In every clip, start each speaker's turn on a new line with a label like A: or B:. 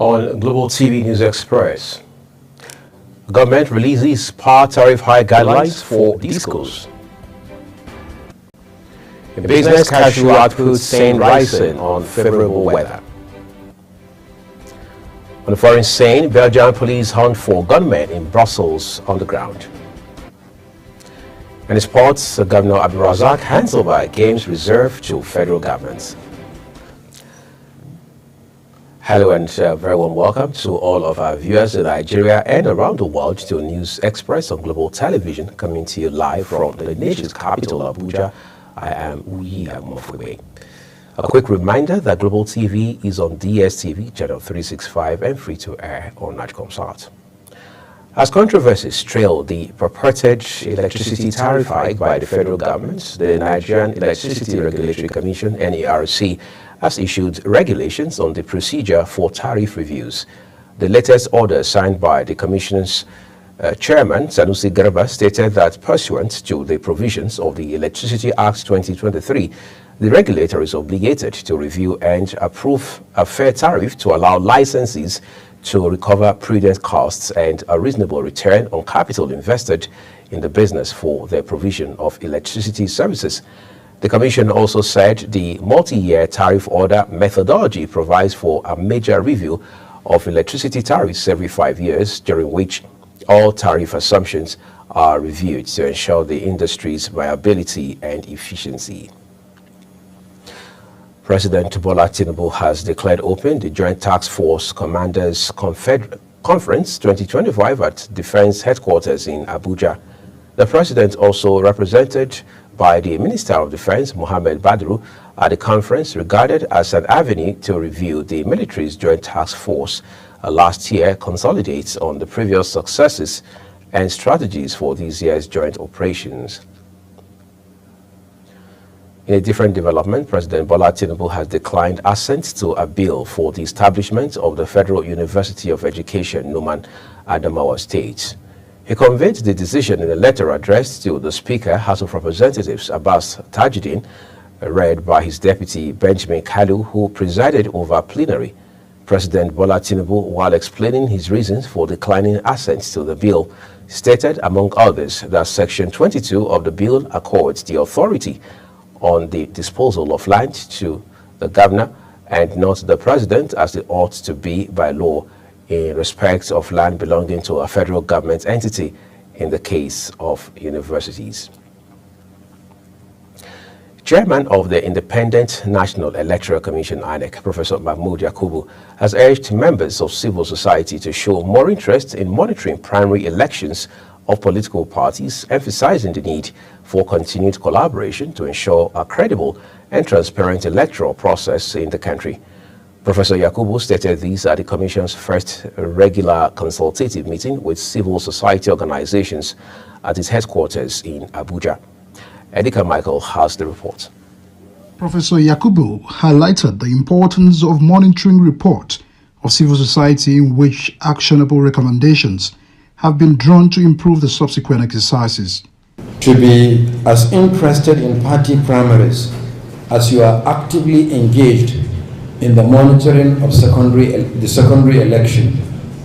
A: On Global TV News Express, government releases power tariff high guidelines for discos. Business cashew output saying rising on favorable weather. On the foreign scene, Belgian police hunt for gunmen in Brussels underground. And in sports, Governor Abdulrazak hands over games reserved to federal government. Hello and very warm welcome to all of our viewers in Nigeria and around the world to News Express on Global Television, coming to you live from the nation's capital, Abuja. I am Uyi Mofwebe. A quick reminder that Global TV is on DSTV, channel 365, and free to air on NatComSat. As controversies trail the purported electricity tariff hike by the federal government, the Nigerian Electricity Regulatory Commission, NERC, has issued regulations on the procedure for tariff reviews. The latest order signed by the Commission's Chairman, Sanusi Garba, stated that pursuant to the provisions of the Electricity Act 2023, the regulator is obligated to review and approve a fair tariff to allow licensees to recover prudent costs and a reasonable return on capital invested in the business for the provision of electricity services. The Commission also said the multi-year tariff order methodology provides for a major review of electricity tariffs every 5 years, during which all tariff assumptions are reviewed to ensure the industry's viability and efficiency. President Bola Tinubu has declared open the Joint Task Force Commanders Conference 2025 at Defense Headquarters in Abuja. The President, also represented by the Minister of Defense, Mohammed Badru, at the conference, regarded as an avenue to review the military's Joint Task Force last year, consolidates on the previous successes and strategies for this year's joint operations. In a different development, President Bola Tinubu has declined assent to a bill for the establishment of the Federal University of Education, Numan, Adamawa State. He conveyed the decision in a letter addressed to the Speaker, House of Representatives, Abbas Tajuddin, read by his deputy, Benjamin Kalu, who presided over plenary. President Bola Tinubu, while explaining his reasons for declining assent to the bill, stated, among others, that Section 22 of the bill accords the authority on the disposal of land to the governor and not the president, as it ought to be by law in respect of land belonging to a federal government entity in the case of universities. Chairman of the Independent National Electoral Commission, INEC, Professor Mahmood Yakubu, has urged members of civil society to show more interest in monitoring primary elections of political parties, emphasizing the need for continued collaboration to ensure a credible and transparent electoral process in the country. Professor Yakubu stated these at the Commission's first regular consultative meeting with civil society organizations at its headquarters in Abuja. Edika Michael has the report.
B: Professor Yakubu highlighted the importance of monitoring report of civil society in which actionable recommendations have been drawn to improve the subsequent exercises.
C: To be as interested in party primaries as you are actively engaged in the monitoring of the secondary election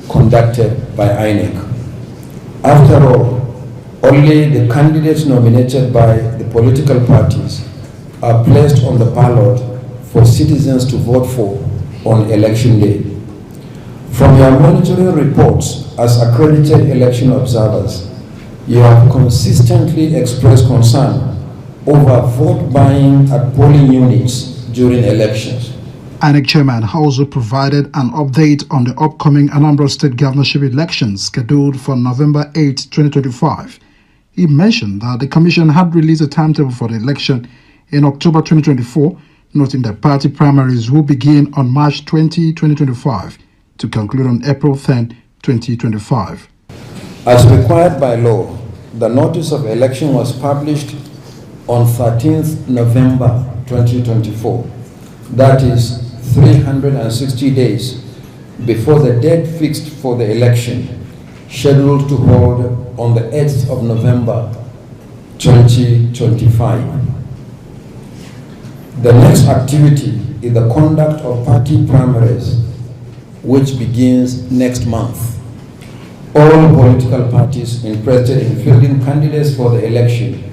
C: conducted by INEC. After all, only the candidates nominated by the political parties are placed on the ballot for citizens to vote for on election day. From your monitoring reports as accredited election observers, you have consistently expressed concern over vote buying at polling units during elections.
B: INEC chairman also provided an update on the upcoming Anambra State governorship elections scheduled for November 8, 2025. He mentioned that the commission had released a timetable for the election in October 2024, noting that party primaries will begin on March 20, 2025 to conclude on April 10, 2025.
C: As required by law, the notice of election was published on 13th November 2024. That is 360 days before the date fixed for the election, scheduled to hold on the 8th of November 2025. The next activity is the conduct of party primaries which begins next month. All political parties interested in fielding candidates for the election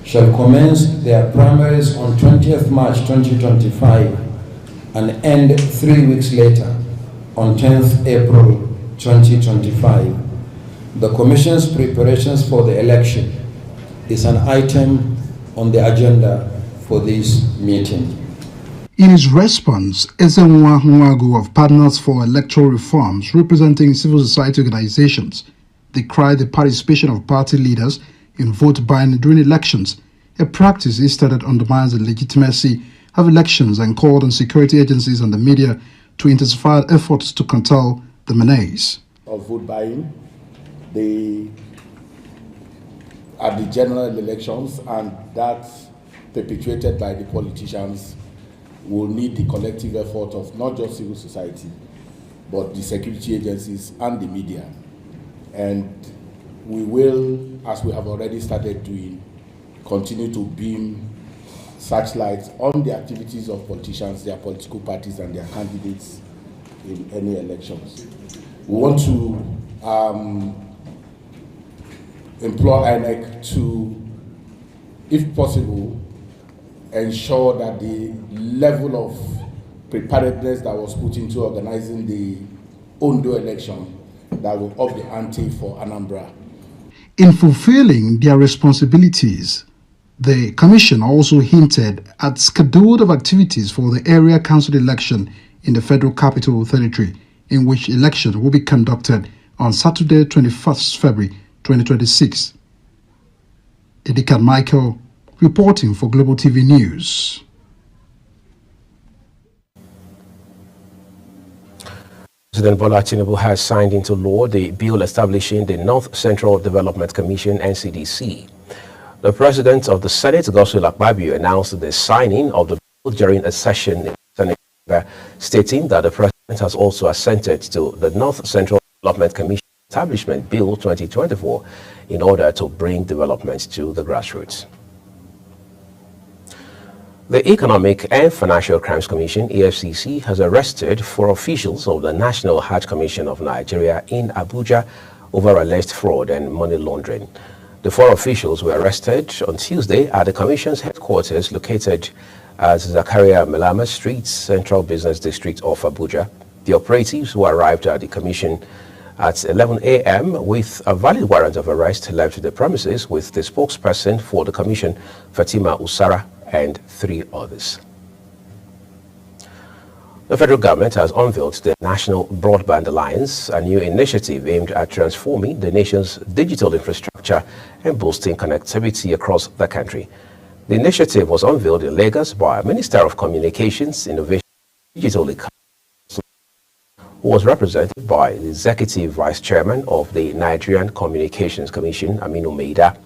C: shall commence their primaries on 20th March 2025 and end 3 weeks later on 10th April 2025. The Commission's preparations for the election is an item on the agenda for this meeting.
B: In his response, Ezenwa Nwagu of Partners for Electoral Reforms, representing civil society organizations, decried the participation of party leaders in vote buying during elections, a practice he stated undermines the legitimacy of elections, and called on security agencies and the media to intensify efforts to curtail the menace.
D: Of vote buying at the general elections, and that's perpetuated by the politicians, will need the collective effort of not just civil society, but the security agencies and the media. And we will, as we have already started doing, continue to beam searchlights on the activities of politicians, their political parties, and their candidates in any elections. We want to implore INEC to, if possible, ensure that the level of preparedness that was put into organizing the Ondo election, that will up the ante for Anambra.
B: In fulfilling their responsibilities, the Commission also hinted at schedule of activities for the area council election in the Federal Capital Territory, in which election will be conducted on Saturday, 21st February 2026. Edikan Michael, reporting for Global TV News.
A: President Bola Tinubu has signed into law the bill establishing the North Central Development Commission, NCDC. The President of the Senate, Godswill Akpabio, announced the signing of the bill during a session in the Senate, stating that the President has also assented to the North Central Development Commission Establishment Bill 2024 in order to bring development to the grassroots. The Economic and Financial Crimes Commission, EFCC, has arrested 4 officials of the National Hajj Commission of Nigeria in Abuja over alleged fraud and money laundering. The 4 officials were arrested on Tuesday at the Commission's headquarters located at Zakaria Melama Street, Central Business District of Abuja. The operatives who arrived at the Commission at 11 a.m. with a valid warrant of arrest left the premises with the spokesperson for the Commission, Fatima Usara, and 3 others. The federal government has unveiled the National Broadband Alliance, a new initiative aimed at transforming the nation's digital infrastructure and boosting connectivity across the country. The initiative was unveiled in Lagos by Minister of Communications, Innovation and Digital Economy, who was represented by the Executive Vice Chairman of the Nigerian Communications Commission, Aminu Maida.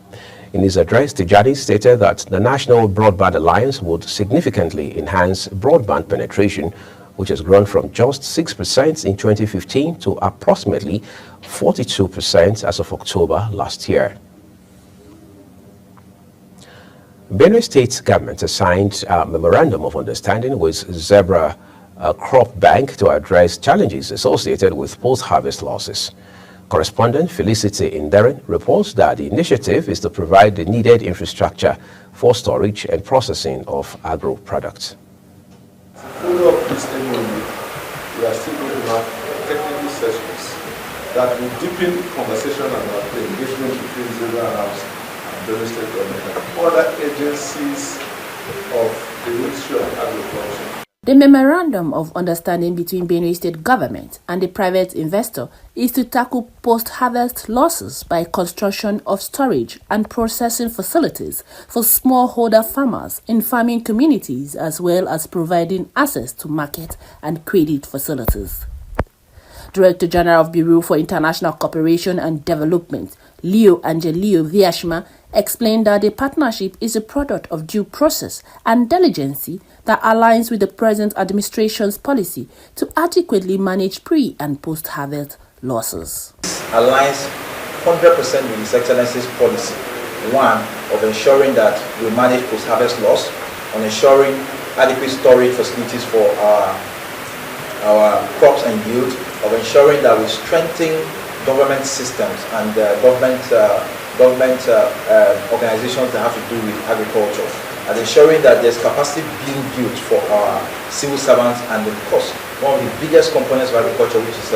A: In his address, Tijani stated that the National Broadband Alliance would significantly enhance broadband penetration, which has grown from just 6% in 2015 to approximately 42% as of October last year. Benue State government has signed a memorandum of understanding with Zebra Crop Bank to address challenges associated with post-harvest losses. Correspondent Felicity Inderen reports that the initiative is to provide the needed infrastructure for storage and processing of agro products.
E: Follow up this MOU, we are still going to have technical sessions that will deepen conversation about the engagement between Zebra House and Benue State government and other agencies of the Ministry of Agriculture.
F: The Memorandum of Understanding between Benue State Government and the private investor is to tackle post-harvest losses by construction of storage and processing facilities for smallholder farmers in farming communities, as well as providing access to market and credit facilities. Director General of Bureau for International Cooperation and Development, Leo Angelio Viashma, explained that the partnership is a product of due process and diligence that aligns with the present administration's policy to adequately manage pre- and post-harvest losses.
G: Aligns 100% with His Excellency's policy, one, of ensuring that we manage post-harvest loss, on ensuring adequate storage facilities for our our crops and yield, of ensuring that we strengthen government systems and government organizations that have to do with agriculture, and ensuring that there's capacity being built for our civil servants and, of course, one of the biggest components of agriculture, which is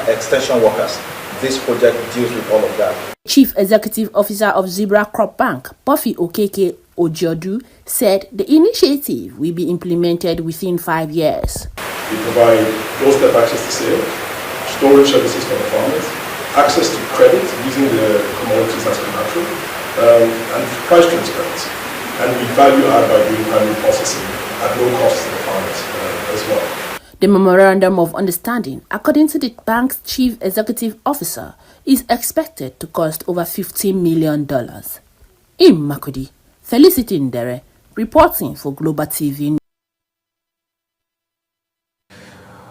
G: extension workers. This project deals with all of that.
F: Chief Executive Officer of Zebra Crop Bank, Buffy Okeke Ojiodu, said the initiative will be implemented within 5 years.
E: We provide doorstep access to sales, storage services for the farmers, access to credit using the commodities as collateral, and price transparency. And we value add by doing primary processing at low cost to the farmers as well.
F: The Memorandum of Understanding, according to the bank's Chief Executive Officer, is expected to cost over $15 million. In Makurdi, Felicity Ndere, reporting for Global TV.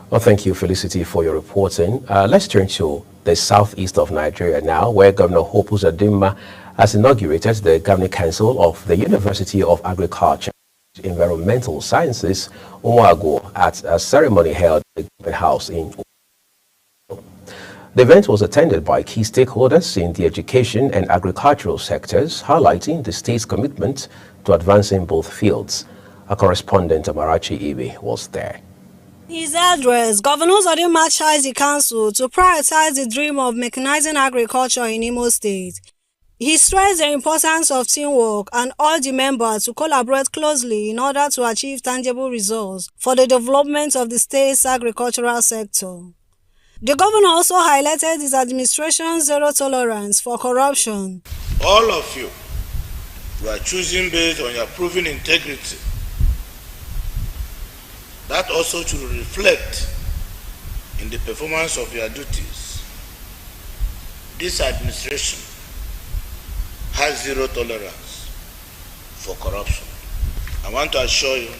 A: Well, thank you, Felicity, for your reporting. Let's turn to the southeast of Nigeria now, where Governor Hope Uzodinma has inaugurated the Governing Council of the University of Agriculture and Environmental Sciences, Umuago, at a ceremony held at the Government House in Umuago. The event was attended by key stakeholders in the education and agricultural sectors, highlighting the state's commitment to advancing both fields. Our correspondent, Amarachi Ibe, was there.
H: In his address, Governor Uzodinma charged the council to prioritize the dream of mechanizing agriculture in Imo State. He stressed the importance of teamwork and urged the members to collaborate closely in order to achieve tangible results for the development of the state's agricultural sector. The governor also highlighted his administration's zero tolerance for corruption.
I: All of you are choosing based on your proven integrity. That also should reflect in the performance of your duties. This administration has zero tolerance for corruption. I want to assure you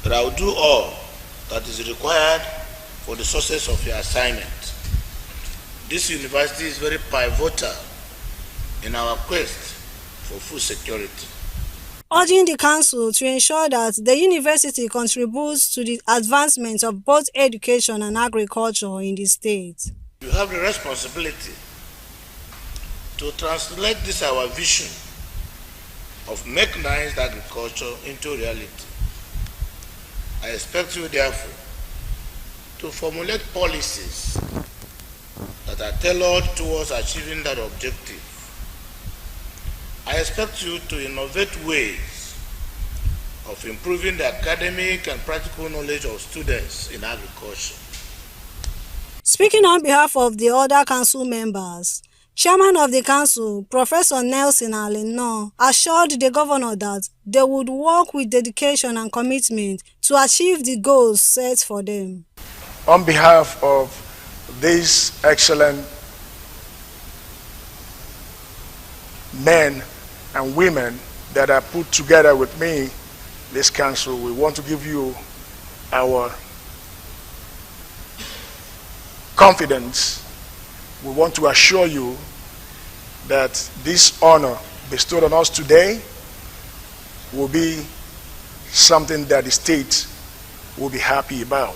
I: that I will do all that is required for the success of your assignment. This university is very pivotal in our quest for food security.
H: Urging the council to ensure that the university contributes to the advancement of both education and agriculture in the state.
I: You have the responsibility to translate this our vision of mechanized agriculture into reality. I expect you, therefore, to formulate policies that are tailored towards achieving that objective. I expect you to innovate ways of improving the academic and practical knowledge of students in agriculture.
H: Speaking on behalf of the other council members, Chairman of the council, Professor Nelson Aleno, assured the governor that they would work with dedication and commitment to achieve the goals set for them.
J: On behalf of these excellent men and women that are put together with me, this council, we want to give you our confidence. We want to assure you that this honor bestowed on us today will be something that the state will be happy about.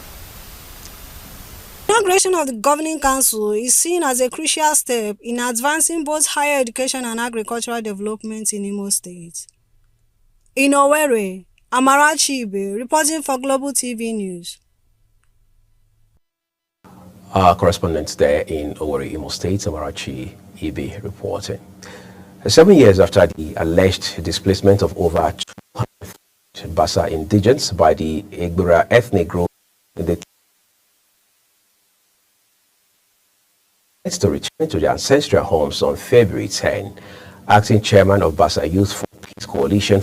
H: The inauguration of the Governing Council is seen as a crucial step in advancing both higher education and agricultural development in Imo State. In Owerri, Amarachi Ibe, reporting for Global TV News.
A: Our correspondent there in Owerri, Imo State, Amarachi Ibe, reporting. 7 years after the alleged displacement of over 200 Bassa indigents by the Igbira ethnic group in the to return to their ancestral homes on February 10, acting chairman of Bassa Youth for Peace Coalition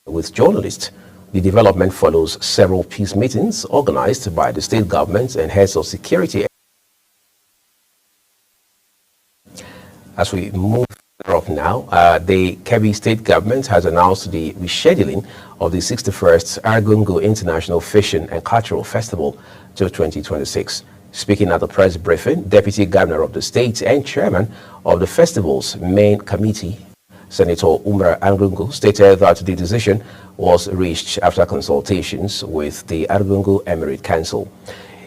A: with journalists. The development follows several peace meetings organized by the state government and heads of security. As we move up now, the Kebbi state government has announced the rescheduling of the 61st Argungu International Fishing and Cultural Festival to 2026. Speaking at the press briefing, Deputy Governor of the state and Chairman of the festival's main committee, Senator Umar Argungu stated that the decision was reached after consultations with the Argungu Emirate Council.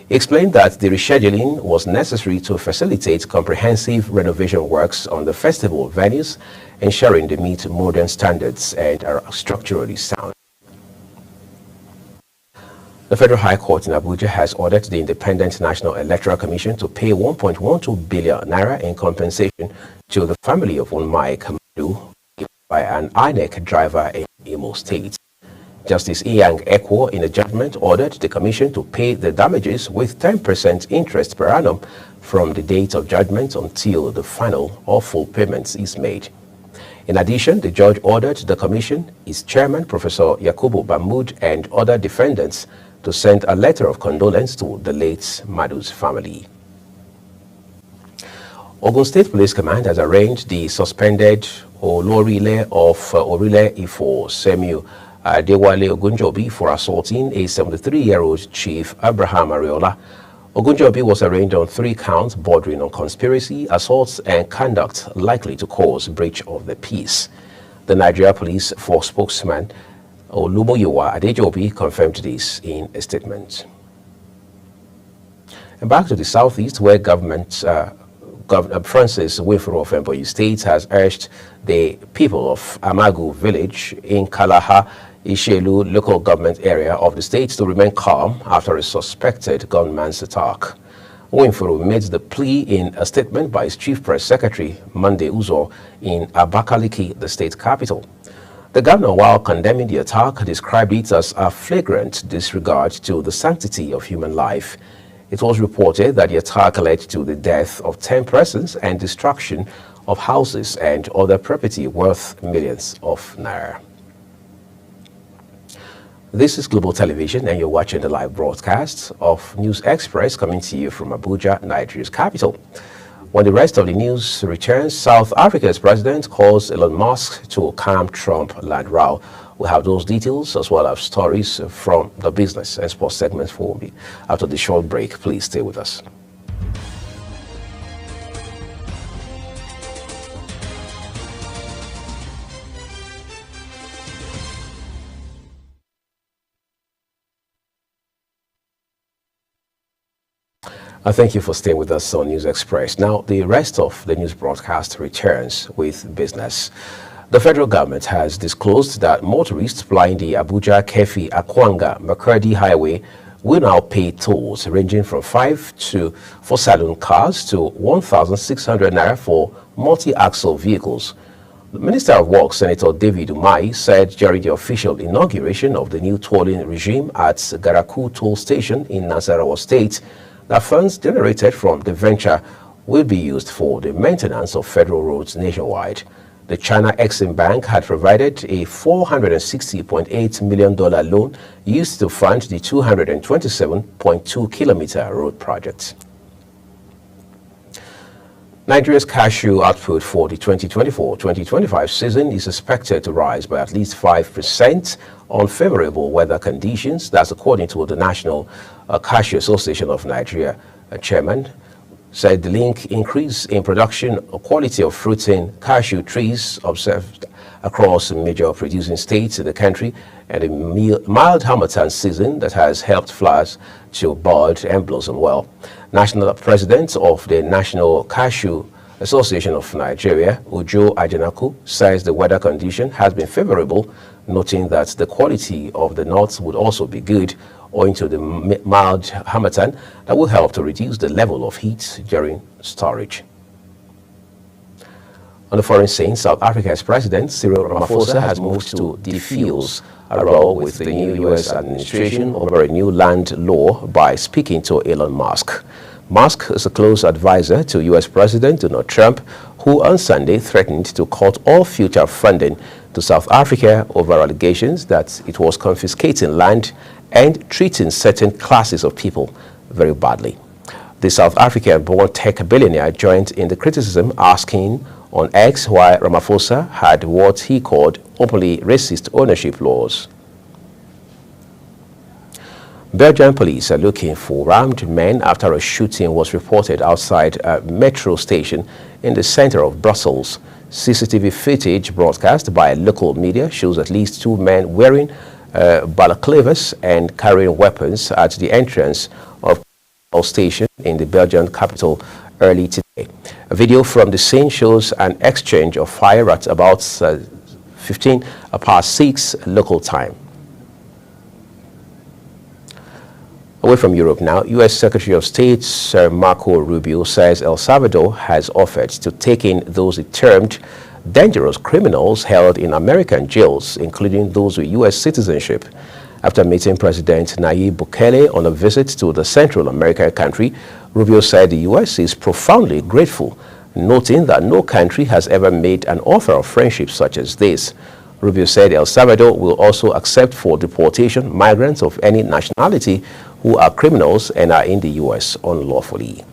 A: He explained that the rescheduling was necessary to facilitate comprehensive renovation works on the festival venues, ensuring they meet modern standards and are structurally sound. The Federal High Court in Abuja has ordered the Independent National Electoral Commission to pay 1.12 billion naira in compensation to the family of Mike Hamadu by an INEC driver in Imo State. Justice Iyang Ekwo, in a judgment, ordered the commission to pay the damages with 10% interest per annum from the date of judgment until the final or full payment is made. In addition, the judge ordered the commission, its chairman, Professor Yakubu Bamud, and other defendants to send a letter of condolence to the late Madu's family. Ogun State Police Command has arraigned the suspended Olorile of Orile Ifo Semiu Adewale Ogunjobi for assaulting a 73-year-old Chief Abraham Ariola. Ogunjobi was arraigned on 3 counts bordering on conspiracy, assaults, and conduct likely to cause breach of the peace. The Nigeria Police Force spokesman Olumoyiwa Adejobi confirmed this in a statement. And back to the southeast, where Governor Francis Winfrey of Ebonyi State has urged the people of Amagu village in Kalaha, Ishelu local government area of the state to remain calm after a suspected gunman's attack. Winfrey made the plea in a statement by his chief press secretary, Monday Uzo, in Abakaliki, the state capital. The governor, while condemning the attack, described it as a flagrant disregard to the sanctity of human life. It was reported that the attack led to the death of 10 persons and destruction of houses and other property worth millions of naira. This is Global Television, and you're watching the live broadcast of News Express coming to you from Abuja, Nigeria's capital. When the rest of the news returns, South Africa's president calls Elon Musk to calm Trump land row. We'll have those details as well as stories from the business and sports segments for me. After the short break, please stay with us. Thank you for staying with us on News Express. Now, the rest of the news broadcast returns with business. The federal government has disclosed that motorists flying the Abuja-Kefi-Akwanga-Makurdi highway will now pay tolls ranging from 5 for saloon cars to 1,600 naira for multi-axle vehicles. The Minister of Works, Senator David Umahi, said during the official inauguration of the new tolling regime at Garaku toll station in Nasarawa State that funds generated from the venture will be used for the maintenance of federal roads nationwide. The China Exim Bank had provided a $460.8 million loan used to fund the 227.2-kilometer road project. Nigeria's cashew output for the 2024-2025 season is expected to rise by at least 5% on favorable weather conditions. That's according to the National Cashew Association of Nigeria chairman. Said the increase in production quality of fruiting cashew trees observed across major producing states in the country and a mild Harmattan season that has helped flowers to bud and blossom well. National President of the National Cashew Association of Nigeria, Ujo Ajanaku, says the weather condition has been favorable, noting that the quality of the nuts would also be good owing to the mild Harmattan that will help to reduce the level of heat during storage. On the foreign scene, South Africa's President Cyril Ramaphosa has moved to defuse a row with the new U.S. administration over a new land law by speaking to Elon Musk. Musk is a close advisor to U.S. President Donald Trump, who on Sunday threatened to cut all future funding to South Africa over allegations that it was confiscating land and treating certain classes of people very badly. The South African-born tech billionaire joined in the criticism, asking on X why Ramaphosa had what he called openly racist ownership laws. Belgian police are looking for armed men after a shooting was reported outside a metro station in the center of Brussels. CCTV footage broadcast by local media shows at least 2 men wearing balaclavas and carrying weapons at the entrance of a station in the Belgian capital early today. A video from the scene shows an exchange of fire at about 6:15 local time. Away from Europe now, U.S. Secretary of State Sir Marco Rubio says El Salvador has offered to take in those it termed dangerous criminals held in American jails, including those with U.S. citizenship. After meeting President Nayib Bukele on a visit to the Central American country, Rubio said the U.S. is profoundly grateful, noting that no country has ever made an offer of friendship such as this. Rubio said El Salvador will also accept for deportation migrants of any nationality who are criminals and are in the U.S. unlawfully.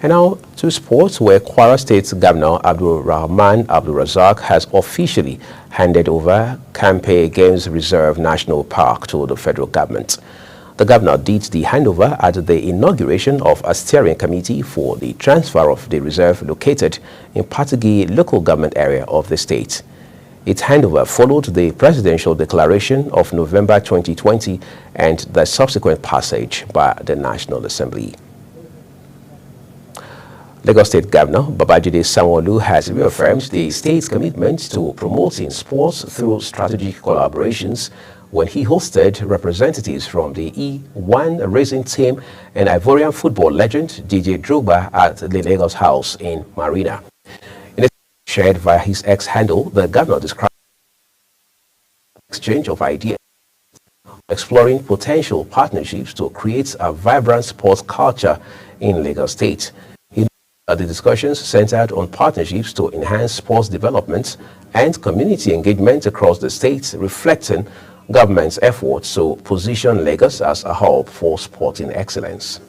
A: And now to sports, where Kwara State Governor Abdul Rahman Abdul Razak has officially handed over Campe Games Reserve National Park to the federal government. The governor did the handover at the inauguration of a steering committee for the transfer of the reserve located in Patigi local government area of the state. Its handover followed the presidential declaration of November 2020 and the subsequent passage by the National Assembly. Lagos State Governor Babajide Sanwo-Olu has reaffirmed the state's commitment to promoting sports through strategic collaborations when he hosted representatives from the E1 racing team and Ivorian football legend DJ Drogba at the Lagos House in Marina. In a shared via his X handle, the governor described the exchange of ideas, exploring potential partnerships to create a vibrant sports culture in Lagos State. The discussions centered on partnerships to enhance sports development and community engagement across the state, reflecting government's efforts to position Lagos as a hub for sporting excellence.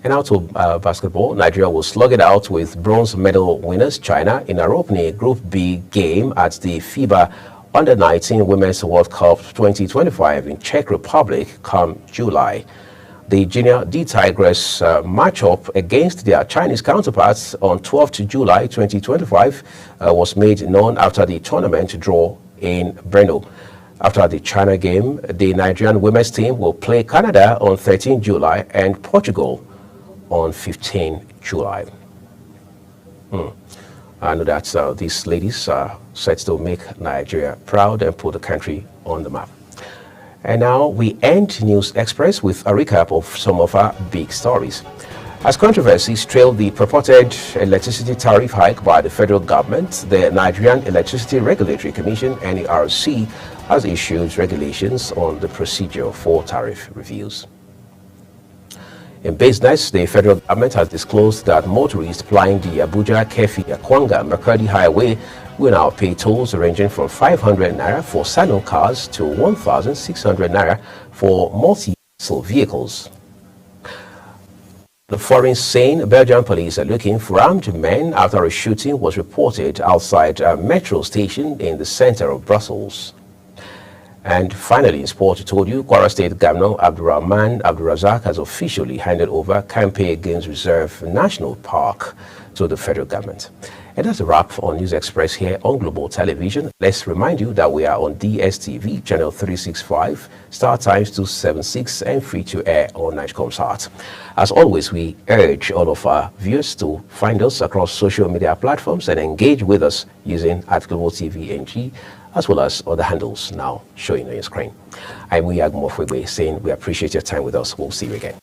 A: And now to basketball. Nigeria will slug it out with bronze medal winners China in our opening Group B game at the FIBA Under-19 Women's World Cup 2025 in Czech Republic come July. The Junior D Tigers matchup against their Chinese counterparts on 12th July 2025 was made known after the tournament draw in Brno. After the China game, the Nigerian women's team will play Canada on 13 July and Portugal on 15 July. I know that these ladies are set to make Nigeria proud and put the country on the map. And now we end News Express with a recap of some of our big stories. As controversies trail the purported electricity tariff hike by the federal government, the Nigerian Electricity Regulatory Commission, NERC, has issued regulations on the procedure for tariff reviews. In business, the federal government has disclosed that motorists plying the Abuja-Kefi-Akwanga Makurdi Highway will now pay tolls ranging from 500 naira for salon cars to 1,600 naira for multi-axle vehicles. The foreign scene, Belgian police are looking for armed men after a shooting was reported outside a metro station in the center of Brussels. And finally, in sport, I told you, Kwara State Governor Abdulrahman Abdul Razak has officially handed over Campe Games Reserve National Park to the federal government. And that's a wrap on News Express here on Global Television. Let's remind you that we are on DSTV, channel 365, Star Times 276, and free to air on Nigecomsat. As always, we urge all of our viewers to find us across social media platforms and engage with us using @GlobalTVNG, as well as other handles now showing on your screen. I'm Uyag Mofwegwe saying we appreciate your time with us. We'll see you again.